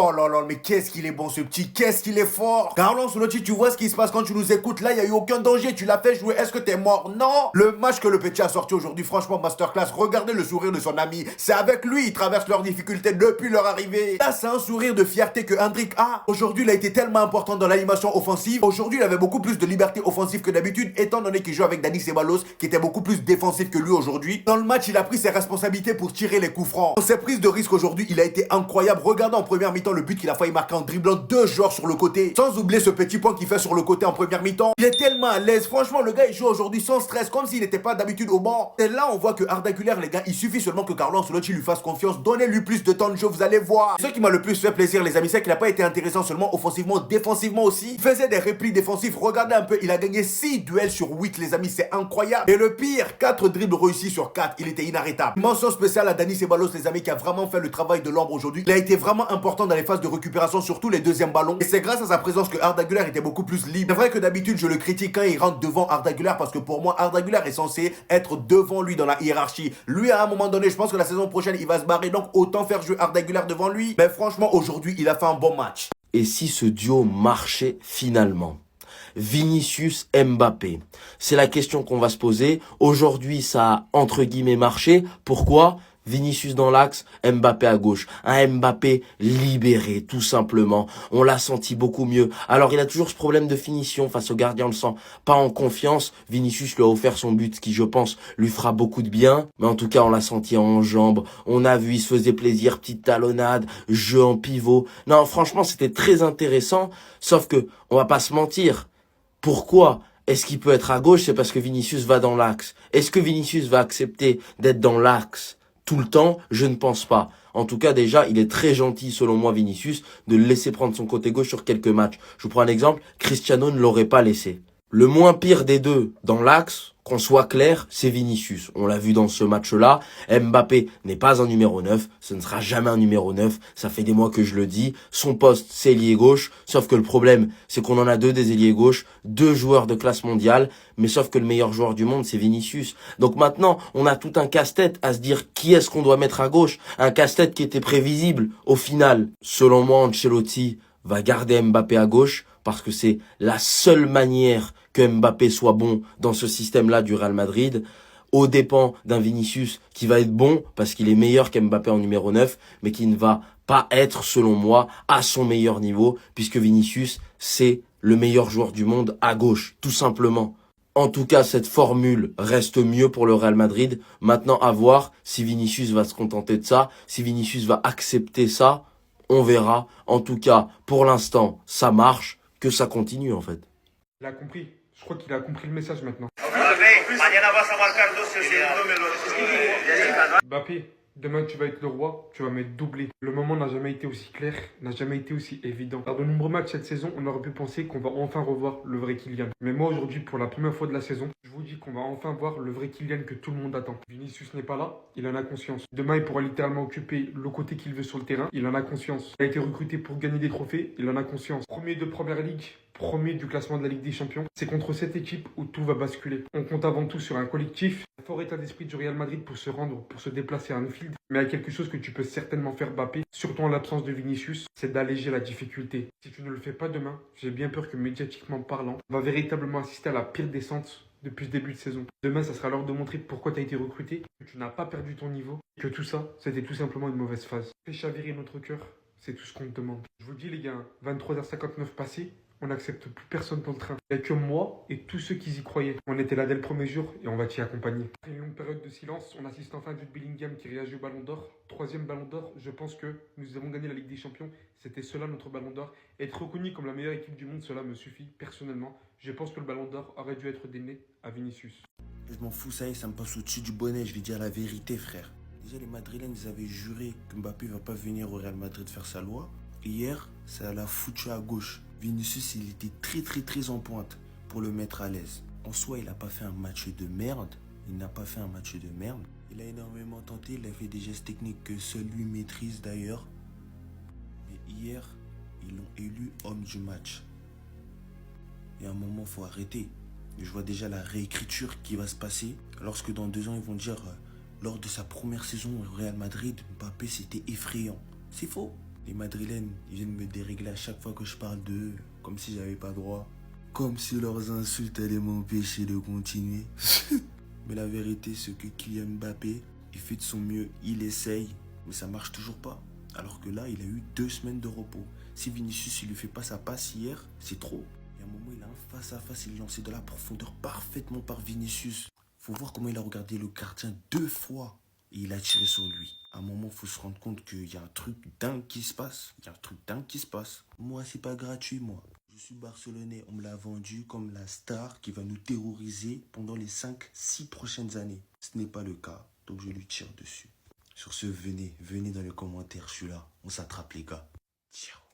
Oh là là, mais qu'est-ce qu'il est bon ce petit, qu'est-ce qu'il est fort. Carlo Ancelotti, tu vois ce qui se passe quand tu nous écoutes. Là, il n'y a eu aucun danger, tu l'as fait jouer, est-ce que t'es mort? Non. Le match que le petit a sorti aujourd'hui, franchement, masterclass. Regardez le sourire de son ami. C'est avec lui, ils traversent leurs difficultés depuis leur arrivée. Là, c'est un sourire de fierté que Hendrik a. Aujourd'hui, il a été tellement important dans l'animation offensive. Aujourd'hui, il avait beaucoup plus de liberté offensive que d'habitude, étant donné qu'il joue avec Dani Ceballos, qui était beaucoup plus défensif que lui aujourd'hui. Dans le match, il a pris ses responsabilités pour tirer les coups francs. Dans ses prises de risque aujourd'hui, il a été incroyable. Regardez en première mi-temps le but qu'il a failli marquer en dribblant deux joueurs sur le côté. Sans oublier ce petit point qu'il fait sur le côté en première mi-temps. Il est tellement à l'aise. Franchement, le gars, il joue aujourd'hui sans stress, comme s'il n'était pas d'habitude au banc. Et là, on voit que Arda Güler, les gars, il suffit seulement que Carlo Ancelotti lui fasse confiance. Donnez-lui plus de temps de jeu, vous allez voir. Ce qui m'a le plus fait plaisir, les amis, c'est qu'il n'a pas été intéressant seulement offensivement, défensivement aussi. Il faisait des replis défensifs. Regardez un peu, il a gagné 6 duels sur 8, les amis, c'est incroyable. Et le pire, 4 dribbles réussis sur 4. Il était inarrêtable. Mention spéciale à Dani Ceballos, les amis, qui a vraiment fait le travail de l'ombre aujourd'hui. Il a été vraiment important dans les phases de récupération, surtout les deuxièmes ballons. Et c'est grâce à sa présence que Arda Güler était beaucoup plus libre. C'est vrai que d'habitude, je le critique quand il rentre devant Arda Güler parce que pour moi, Arda Güler est censé être devant lui dans la hiérarchie. Lui, à un moment donné, je pense que la saison prochaine, il va se barrer. Donc, autant faire jouer Arda Güler devant lui. Mais franchement, aujourd'hui, il a fait un bon match. Et si ce duo marchait finalement? Vinicius Mbappé. C'est la question qu'on va se poser. Aujourd'hui, ça a entre guillemets marché. Pourquoi? Vinicius dans l'axe, Mbappé à gauche. Un Mbappé libéré, tout simplement. On l'a senti beaucoup mieux. Alors, il a toujours ce problème de finition face au gardien, on le sent pas en confiance. Vinicius lui a offert son but, ce qui, je pense, lui fera beaucoup de bien. Mais en tout cas, on l'a senti en jambes. On a vu, il se faisait plaisir, petite talonnade, jeu en pivot. Non, franchement, c'était très intéressant. Sauf que, on va pas se mentir. Pourquoi est-ce qu'il peut être à gauche? C'est parce que Vinicius va dans l'axe. Est-ce que Vinicius va accepter d'être dans l'axe tout le temps? Je ne pense pas. En tout cas, déjà, il est très gentil, selon moi, Vinicius, de le laisser prendre son côté gauche sur quelques matchs. Je vous prends un exemple. Cristiano ne l'aurait pas laissé. Le moins pire des deux dans l'axe, qu'on soit clair, c'est Vinicius. On l'a vu dans ce match-là. Mbappé n'est pas un numéro 9. Ce ne sera jamais un numéro 9. Ça fait des mois que je le dis. Son poste, c'est ailier gauche. Sauf que le problème, c'est qu'on en a deux des ailiers gauche. Deux joueurs de classe mondiale. Mais sauf que le meilleur joueur du monde, c'est Vinicius. Donc maintenant, on a tout un casse-tête à se dire qui est-ce qu'on doit mettre à gauche. Un casse-tête qui était prévisible. Au final, selon moi, Ancelotti va garder Mbappé à gauche parce que c'est la seule manière que Mbappé soit bon dans ce système-là du Real Madrid, aux dépens d'un Vinicius qui va être bon parce qu'il est meilleur qu'Mbappé en numéro 9, mais qui ne va pas être, selon moi, à son meilleur niveau, puisque Vinicius, c'est le meilleur joueur du monde à gauche, tout simplement. En tout cas, cette formule reste mieux pour le Real Madrid. Maintenant, à voir si Vinicius va se contenter de ça, si Vinicius va accepter ça, on verra. En tout cas, pour l'instant, ça marche, que ça continue en fait. Il a compris. Je crois qu'il a compris le message maintenant. Mbappé, demain tu vas être le roi, tu vas m'être doublé. Le moment n'a jamais été aussi clair, n'a jamais été aussi évident. Par de nombreux matchs cette saison, on aurait pu penser qu'on va enfin revoir le vrai Kylian. Mais moi aujourd'hui, pour la première fois de la saison, je vous dis qu'on va enfin voir le vrai Kylian que tout le monde attend. Vinicius n'est pas là, il en a conscience. Demain, il pourra littéralement occuper le côté qu'il veut sur le terrain, il en a conscience. Il a été recruté pour gagner des trophées, il en a conscience. Premier de Première Ligue, premier du classement de la Ligue des Champions. C'est contre cette équipe où tout va basculer. On compte avant tout sur un collectif, un fort état d'esprit du Real Madrid pour se rendre, pour se déplacer à Anfield. Mais il y a quelque chose que tu peux certainement faire Mbappé, surtout en l'absence de Vinicius, c'est d'alléger la difficulté. Si tu ne le fais pas demain, j'ai bien peur que médiatiquement parlant, on va véritablement assister à la pire descente depuis le début de saison. Demain, ça sera l'heure de montrer pourquoi tu as été recruté, que tu n'as pas perdu ton niveau, que tout ça, c'était tout simplement une mauvaise phase. Fais chavirer notre cœur, c'est tout ce qu'on te demande. Je vous le dis les gars, 23h59 passé, on n'accepte plus personne dans le train. Il n'y a que moi et tous ceux qui y croyaient. On était là dès le premier jour et on va t'y accompagner. Après une longue période de silence, on assiste enfin à Jude Bellingham qui réagit au Ballon d'Or. Troisième Ballon d'Or, je pense que nous avons gagné la Ligue des Champions. C'était cela notre Ballon d'Or. Être reconnu comme la meilleure équipe du monde, cela me suffit personnellement. Je pense que le Ballon d'Or aurait dû être donné à Vinicius. Je m'en fous, ça y est, ça me passe au-dessus du bonnet, je vais dire la vérité, frère. Déjà, les Madrilènes, ils avaient juré que Mbappé va pas venir au Real Madrid faire sa loi. Hier, ça l'a foutu à gauche. Vinicius, il était très en pointe pour le mettre à l'aise. En soi, il n'a pas fait un match de merde. Il a énormément tenté, il a fait des gestes techniques que seul lui maîtrise d'ailleurs. Mais hier, ils l'ont élu homme du match. Et à un moment, il faut arrêter. Je vois déjà la réécriture qui va se passer lorsque dans 2 ans, ils vont dire lors de sa première saison au Real Madrid, Mbappé, c'était effrayant. C'est faux. Les Madrilènes, ils viennent me dérégler à chaque fois que je parle d'eux, comme si j'avais pas droit. Comme si leurs insultes allaient m'empêcher de continuer. Mais la vérité, c'est que Kylian Mbappé, il fait de son mieux, il essaye, mais ça marche toujours pas. Alors que là, il a eu 2 semaines de repos. Si Vinicius, il lui fait pas sa passe hier, c'est trop. Il y a un moment, il a un face-à-face, il est lancé de la profondeur parfaitement par Vinicius. Faut voir comment il a regardé le gardien 2 fois et il a tiré sur lui. À un moment, faut se rendre compte qu'il y a un truc dingue qui se passe. Moi, c'est pas gratuit, moi. Je suis barcelonais, on me l'a vendu comme la star qui va nous terroriser pendant les 5-6 prochaines années. Ce n'est pas le cas, donc je lui tire dessus. Sur ce, venez dans les commentaires, je suis là. On s'attrape les gars. Ciao.